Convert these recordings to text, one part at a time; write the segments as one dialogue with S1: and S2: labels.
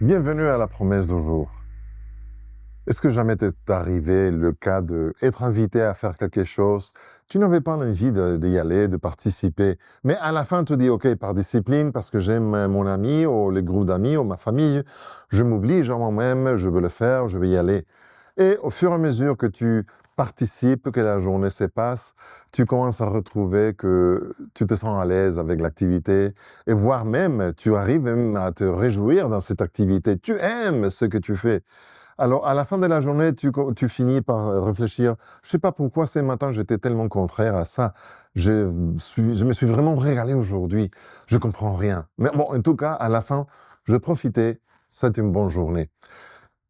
S1: Bienvenue à la promesse du jour. Est-ce que jamais t'est arrivé le cas d'être invité à faire quelque chose, tu n'avais pas envie d'y aller, de participer, mais à la fin tu dis ok, par discipline, parce que j'aime mon ami ou les groupes d'amis ou ma famille, je m'oblige à moi-même, je veux le faire, je vais y aller. Et au fur et à mesure que tu participes, que la journée se passe, tu commences à retrouver que tu te sens à l'aise avec l'activité et voire même, tu arrives même à te réjouir dans cette activité. Tu aimes ce que tu fais. Alors, à la fin de la journée, tu finis par réfléchir. Je ne sais pas pourquoi ce matin j'étais tellement contraire à ça. Je me suis vraiment régalé aujourd'hui. Je ne comprends rien. Mais bon, en tout cas, à la fin, je profitais. C'était une bonne journée.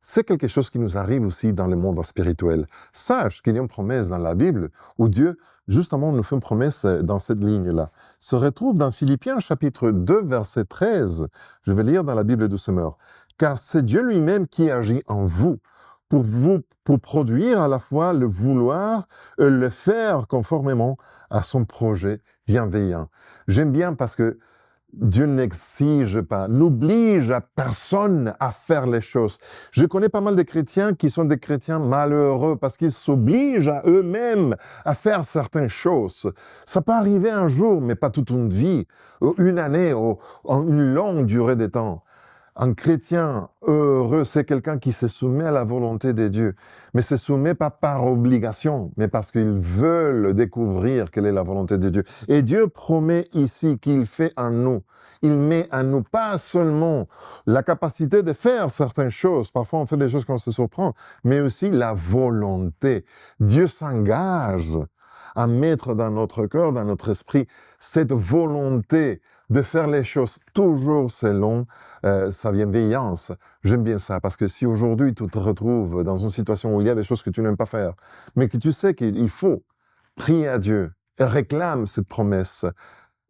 S1: C'est quelque chose qui nous arrive aussi dans le monde spirituel. Sache qu'il y a une promesse dans la Bible où Dieu, justement, nous fait une promesse dans cette ligne-là. Se retrouve dans Philippiens chapitre 2, verset 13. Je vais lire dans la Bible de Semeur. Car c'est Dieu lui-même qui agit en vous, pour produire à la fois le vouloir et le faire conformément à son projet bienveillant. J'aime bien parce que Dieu n'exige pas, n'oblige à personne à faire les choses. Je connais pas mal de chrétiens qui sont des chrétiens malheureux parce qu'ils s'obligent à eux-mêmes à faire certaines choses. Ça peut arriver un jour, mais pas toute une vie, ou une année, ou en une longue durée de temps. Un chrétien heureux, c'est quelqu'un qui se soumet à la volonté de Dieu, mais se soumet pas par obligation, mais parce qu'ils veulent découvrir quelle est la volonté de Dieu. Et Dieu promet ici qu'il fait en nous. Il met en nous pas seulement la capacité de faire certaines choses, parfois on fait des choses qu'on se surprend, mais aussi la volonté. Dieu s'engage à mettre dans notre cœur, dans notre esprit, cette volonté de faire les choses toujours selon sa bienveillance. J'aime bien ça, parce que si aujourd'hui tu te retrouves dans une situation où il y a des choses que tu n'aimes pas faire, mais que tu sais qu'il faut, prie à Dieu et réclame cette promesse,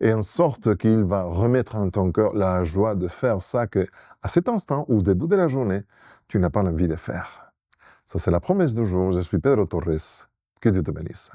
S1: et en sorte qu'il va remettre en ton cœur la joie de faire ça que, à cet instant, au début de la journée, tu n'as pas envie de faire. Ça, c'est la promesse du jour. Je suis Pedro Torres. Que Dieu te bénisse.